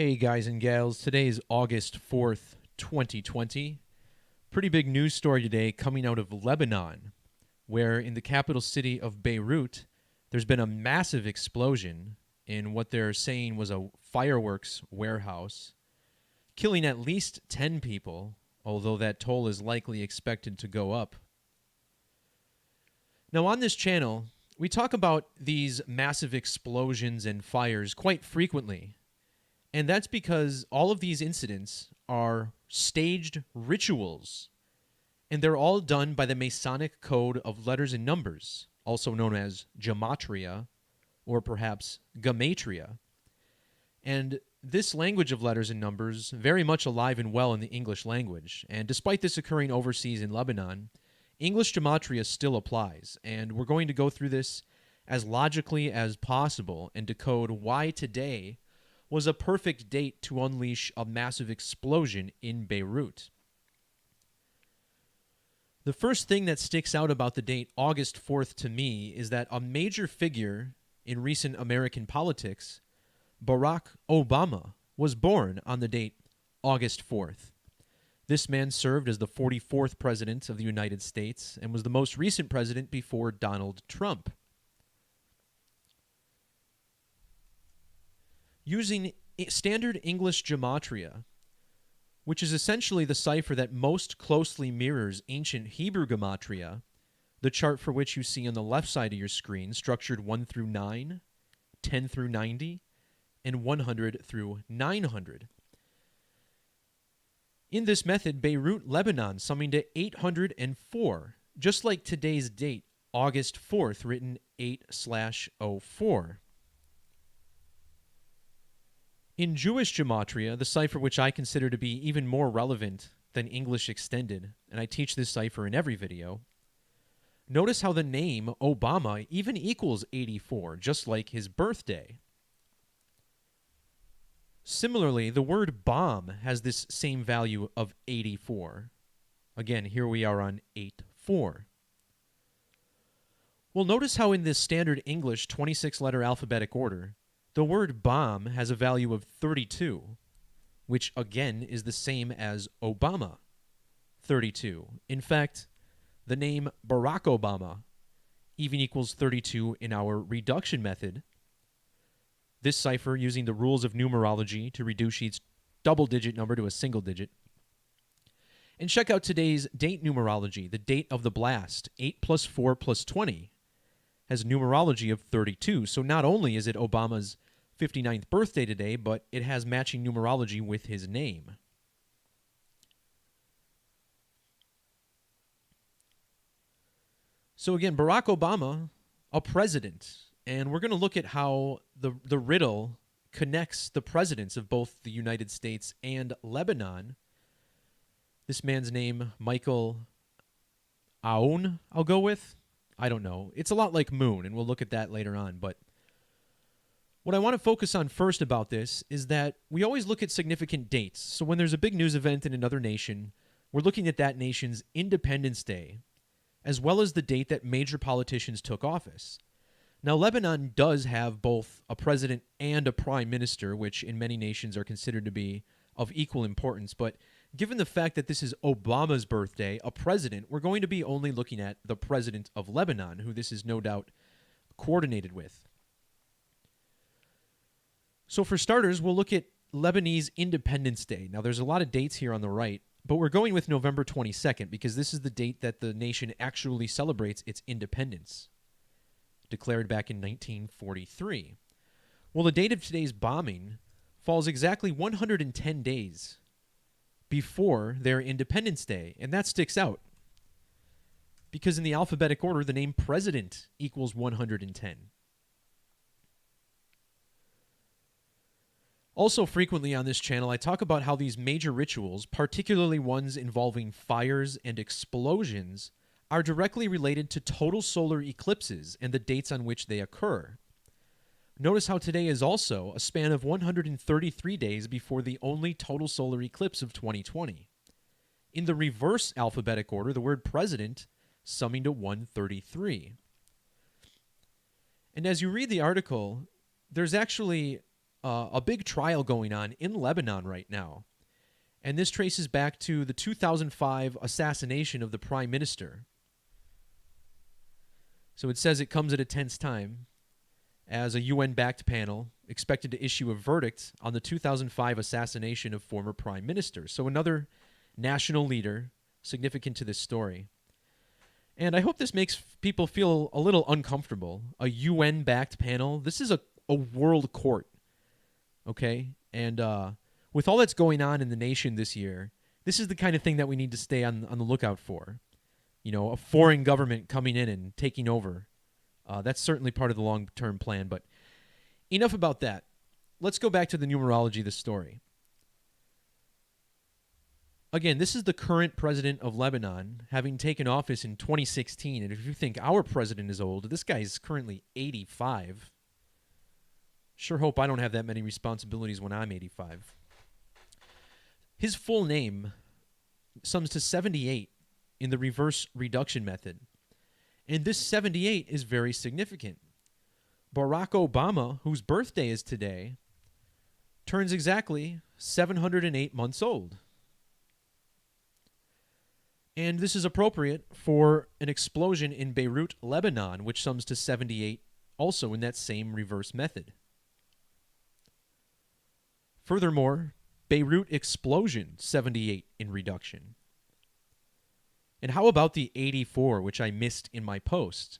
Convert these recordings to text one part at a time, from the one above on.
Hey guys and gals, today is August 4th, 2020. Pretty big news story today coming out of Lebanon, where in the capital city of Beirut, there's been a massive explosion in what they're saying was a fireworks warehouse, killing at least 10 people, although that toll is likely expected to go up. Now on this channel, we talk about these massive explosions and fires quite frequently. And that's because all of these incidents are staged rituals, and they're all done by the Masonic code of letters and numbers, also known as Gematria, or perhaps Gematria. And this language of letters and numbers, very much alive and well in the English language. And despite this occurring overseas in Lebanon, English Gematria still applies. And we're going to go through this as logically as possible and decode why today was a perfect date to unleash a massive explosion in Beirut. The first thing that sticks out about the date August 4th to me is that a major figure in recent American politics, Barack Obama, was born on the date August 4th. This man served as the 44th president of the United States and was the most recent president before Donald Trump. Using standard English gematria, which is essentially the cipher that most closely mirrors ancient Hebrew gematria, the chart for which you see on the left side of your screen, structured 1 through 9, 10 through 90, and 100 through 900. In this method, Beirut, Lebanon, summing to 804, just like today's date, August 4th, written 8/04. In Jewish gematria, the cipher which I consider to be even more relevant than English extended, and I teach this cipher in every video, notice how the name Obama even equals 84, just like his birthday. Similarly, the word bomb has this same value of 84. Again, here we are on 8/4. Well, notice how in this standard English 26-letter alphabetic order, the word bomb has a value of 32, which again is the same as Obama, 32. In fact, the name Barack Obama even equals 32 in our reduction method. This cipher using the rules of numerology to reduce each double-digit number to a single digit. And check out today's date numerology, the date of the blast, 8 plus 4 plus 20. Has numerology of 32. So not only is it Obama's 59th birthday today, but it has matching numerology with his name. So again, Barack Obama, a president, and we're going to look at how the riddle connects the presidents of both the United States and Lebanon. This man's name, Michael Aoun, I'll go with. I don't know. It's a lot like Moon, and we'll look at that later on. But what I want to focus on first about this is that we always look at significant dates. So when there's a big news event in another nation, we're looking at that nation's Independence Day, as well as the date that major politicians took office. Now, Lebanon does have both a president and a prime minister, which in many nations are considered to be of equal importance. But given the fact that this is Obama's birthday, a president, we're going to be only looking at the president of Lebanon, who this is no doubt coordinated with. So for starters, we'll look at Lebanese Independence Day. Now, there's a lot of dates here on the right, but we're going with November 22nd because this is the date that the nation actually celebrates its independence, declared back in 1943. Well, the date of today's bombing falls exactly 110 days before their Independence Day, and that sticks out because in the alphabetic order, the name president equals 110. Also frequently on this channel, I talk about how these major rituals, particularly ones involving fires and explosions, are directly related to total solar eclipses and the dates on which they occur. Notice how today is also a span of 133 days before the only total solar eclipse of 2020. In the reverse alphabetic order, the word president summing to 133. And as you read the article, there's actually a big trial going on in Lebanon right now. And this traces back to the 2005 assassination of the prime minister. So it says it comes at a tense time as a UN-backed panel expected to issue a verdict on the 2005 assassination of former prime minister. So another national leader significant to this story. And I hope this makes people feel a little uncomfortable. A UN-backed panel. This is a world court, okay? And with all that's going on in the nation this year, this is the kind of thing that we need to stay on the lookout for. You know, a foreign government coming in and taking over. That's certainly part of the long-term plan. But enough about that. Let's go back to the numerology of the story. Again, this is the current president of Lebanon, having taken office in 2016. And if you think our president is old, this guy is currently 85. Sure hope I don't have that many responsibilities when I'm 85. His full name sums to 78 in the reverse reduction method. And this 78 is very significant. Barack Obama, whose birthday is today, turns exactly 708 months old. And this is appropriate for an explosion in Beirut, Lebanon, which sums to 78 also in that same reverse method. Furthermore, Beirut explosion, 78 in reduction. And how about the 84, which I missed in my post?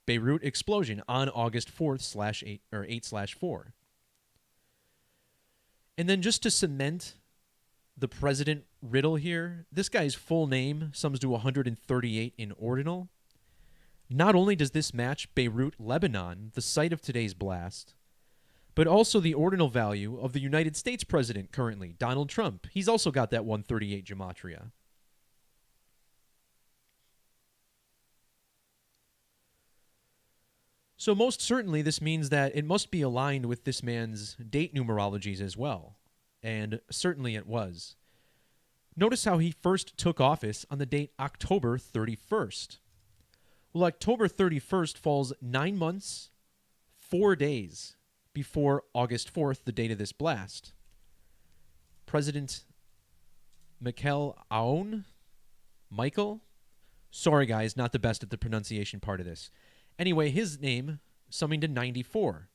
Beirut explosion on August 4th /8/4. And then just to cement the president riddle here, this guy's full name sums to 138 in ordinal. Not only does this match Beirut, Lebanon, the site of today's blast, but also the ordinal value of the United States president currently, Donald Trump. He's also got that 138 gematria. So most certainly this means that it must be aligned with this man's date numerologies as well. And certainly it was. Notice how he first took office on the date October 31st. Well, October 31st falls 9 months, 4 days before August 4th, the date of this blast. President Michael Aoun? Michael? Sorry, guys, not the best at the pronunciation part of this. Anyway, his name summing to 94.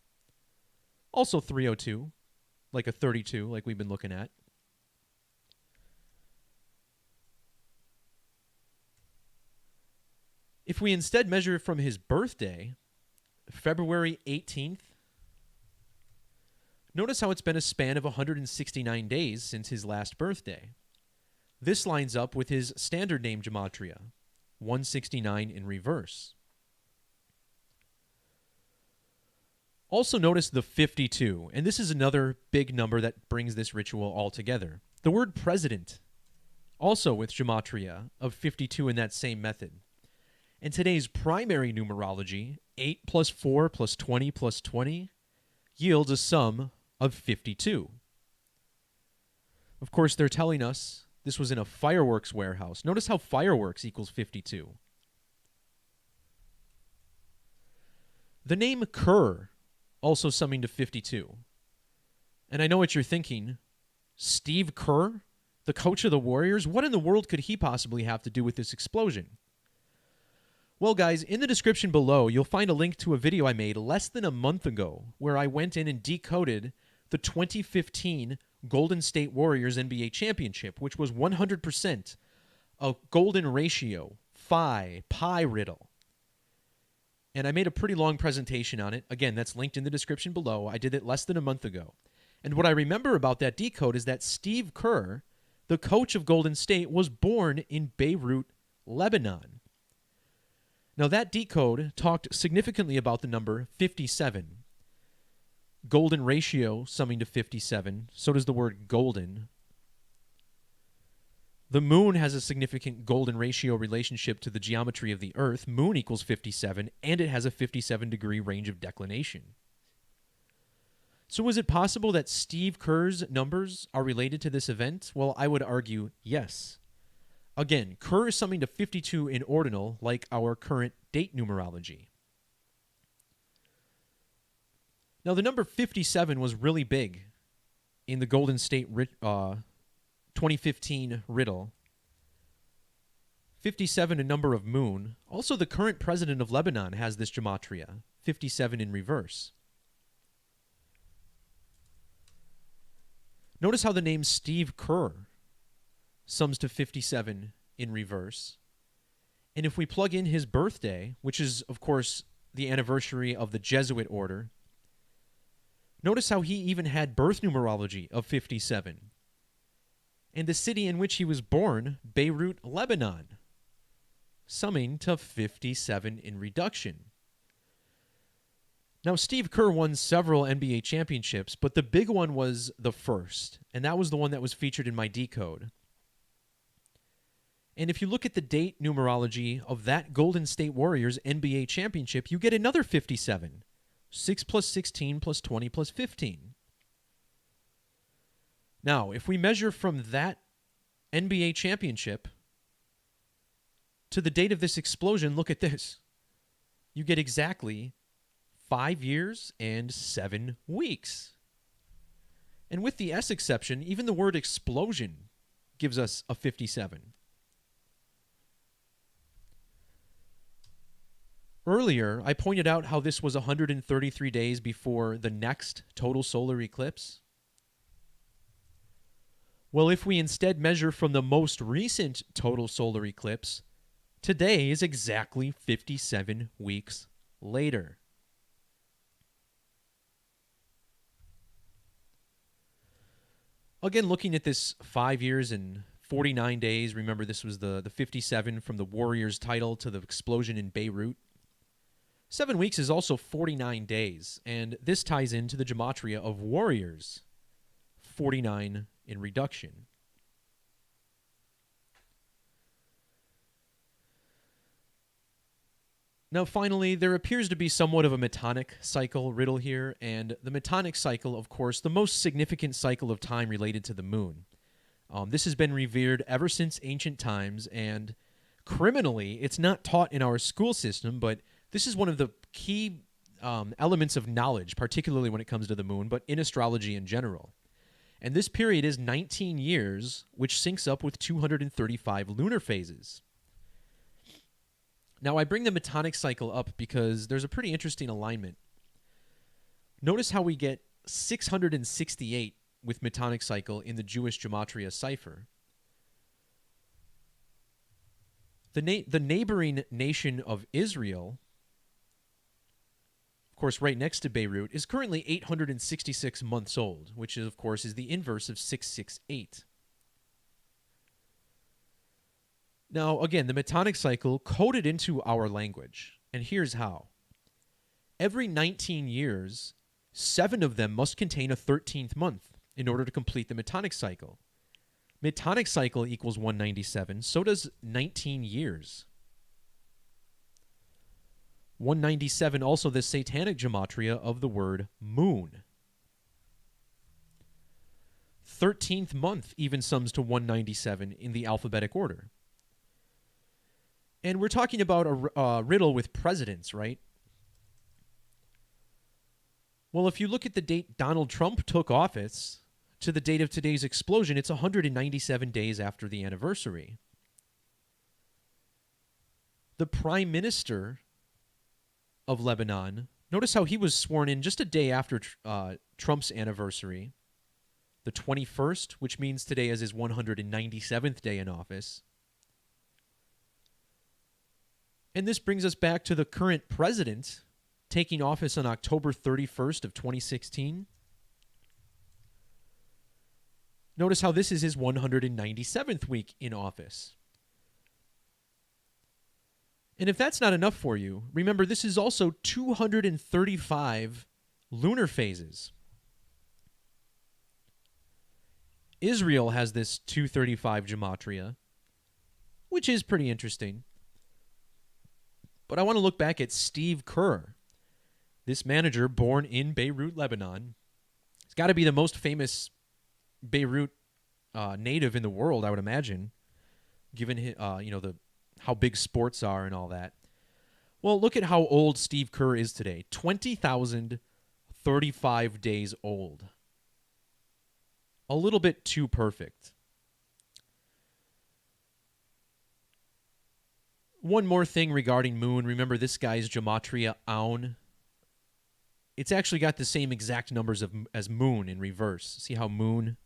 Also 302, like a 32, like we've been looking at. If we instead measure from his birthday, February 18th, notice how it's been a span of 169 days since his last birthday. This lines up with his standard name gematria, 169 in reverse. Also notice the 52, and this is another big number that brings this ritual all together. The word president, also with gematria of 52 in that same method. And today's primary numerology, 8 plus 4 plus 20 plus 20, yields a sum of 52. Of course, they're telling us this was in a fireworks warehouse. Notice how fireworks equals 52. The name Kerr, also summing to 52. And I know what you're thinking. Steve Kerr, the coach of the Warriors? What in the world could he possibly have to do with this explosion? Well, guys, in the description below, you'll find a link to a video I made less than a month ago where I went in and decoded the 2015 Golden State Warriors NBA championship, which was 100% a golden ratio, pi riddle. And I made a pretty long presentation on it. Again, that's linked in the description below. I did it less than a month ago. And what I remember about that decode is that Steve Kerr, the coach of Golden State, was born in Beirut, Lebanon. Now, that decode talked significantly about the number 57. Golden ratio summing to 57. So does the word golden. The moon has a significant golden ratio relationship to the geometry of the Earth. Moon equals 57, and it has a 57-degree range of declination. So is it possible that Steve Kerr's numbers are related to this event? Well, I would argue yes. Again, Kerr is summing to 52 in ordinal, like our current date numerology. Now, the number 57 was really big in the Golden State 2015 riddle. 57, a number of moon. Also, the current president of Lebanon has this gematria, 57 in reverse. Notice how the name Steve Kerr sums to 57 in reverse. And if we plug in his birthday, which is, of course, the anniversary of the Jesuit order, notice how he even had birth numerology of 57. And the city in which he was born, Beirut, Lebanon, summing to 57 in reduction. Now, Steve Kerr won several NBA championships, but the big one was the first, and that was the one that was featured in my Decode. And if you look at the date numerology of that Golden State Warriors NBA championship, you get another 57. 6 plus 16 plus 20 plus 15. Now, if we measure from that NBA championship to the date of this explosion, look at this. You get exactly 5 years and 7 weeks. And with the S exception, even the word explosion gives us a 57. Earlier, I pointed out how this was 133 days before the next total solar eclipse. Well, if we instead measure from the most recent total solar eclipse, today is exactly 57 weeks later. Again, looking at this 5 years and 49 days, remember this was the 57 from the Warriors title to the explosion in Beirut. 7 weeks is also 49 days, and this ties into the gematria of Warriors, 49 in reduction. Now, finally, there appears to be somewhat of a metonic cycle riddle here, and the metonic cycle, of course, the most significant cycle of time related to the moon. This has been revered ever since ancient times, and criminally, it's not taught in our school system, but this is one of the key elements of knowledge, particularly when it comes to the moon, but in astrology in general. And this period is 19 years, which syncs up with 235 lunar phases. Now, I bring the metonic cycle up because there's a pretty interesting alignment. Notice how we get 668 with metonic cycle in the Jewish gematria cipher. The neighboring nation of Israel, of course, right next to Beirut, is currently 866 months old, which, of course, is the inverse of 668. Now, again, the metonic cycle coded into our language, and here's how. Every 19 years, 7 of them must contain a 13th month in order to complete the metonic cycle. Metonic cycle equals 197, so does 19 years. 197 also the satanic gematria of the word moon. 13th month even sums to 197 in the alphabetic order. And we're talking about a riddle with presidents, right? Well, if you look at the date Donald Trump took office to the date of today's explosion, it's 197 days after the anniversary. The prime minister of Lebanon, notice how he was sworn in just a day after Trump's anniversary, the 21st, which means today is his 197th day in office. And this brings us back to the current president taking office on October 31st of 2016. Notice how this is his 197th week in office. And if that's not enough for you, remember this is also 235 lunar phases. Israel has this 235 gematria, which is pretty interesting. But I want to look back at Steve Kerr, this manager born in Beirut, Lebanon. He's got to be the most famous Beirut native in the world, I would imagine, given his, how big sports are and all that. Well, look at how old Steve Kerr is today. 20,000 35 days old. A little bit too perfect. One more thing regarding Moon. Remember, this guy's Gematrinator. It's actually got the same exact numbers as Moon in reverse. See how Moon,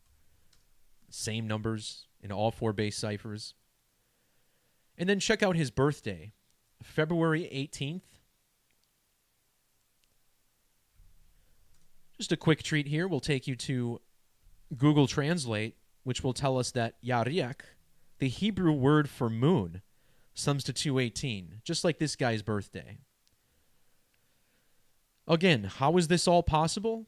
same numbers in all 4 base ciphers. And then check out his birthday, February 18th. Just a quick treat here. We'll take you to Google Translate, which will tell us that Yariach, the Hebrew word for moon, sums to 218, just like this guy's birthday. Again, how is this all possible?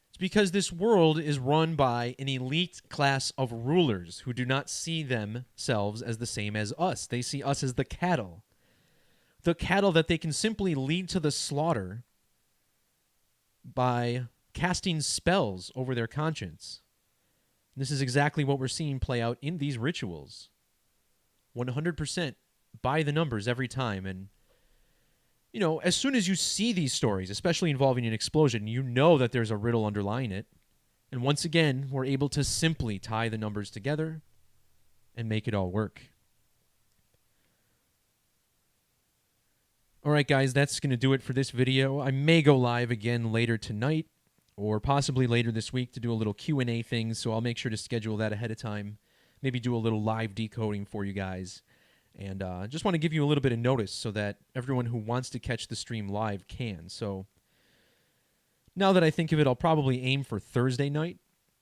It's because this world is run by an elite class of rulers who do not see themselves as the same as us. They see us as the cattle that they can simply lead to the slaughter by casting spells over their conscience. And this is exactly what we're seeing play out in these rituals. 100% by the numbers every time. And, you know, as soon as you see these stories, especially involving an explosion, you know that there's a riddle underlying it. And once again, we're able to simply tie the numbers together and make it all work. All right, guys, that's going to do it for this video. I may go live again later tonight or possibly later this week to do a little Q&A thing, so I'll make sure to schedule that ahead of time. Maybe do a little live decoding for you guys. And just want to give you a little bit of notice so that everyone who wants to catch the stream live can. So now that I think of it, I'll probably aim for Thursday night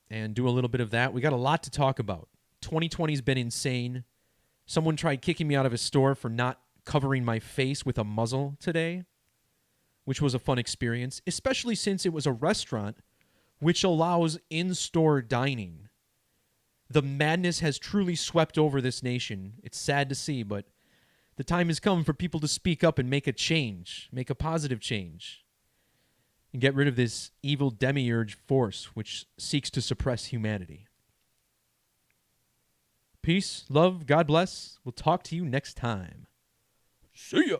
and do a little bit of that. We got a lot to talk about. 2020's been insane. Someone tried kicking me out of a store for not covering my face with a muzzle today, which was a fun experience, especially since it was a restaurant which allows in-store dining. The madness has truly swept over this nation. It's sad to see, but the time has come for people to speak up and make a change, make a positive change, and get rid of this evil demiurge force which seeks to suppress humanity. Peace, love, God bless. We'll talk to you next time. See ya.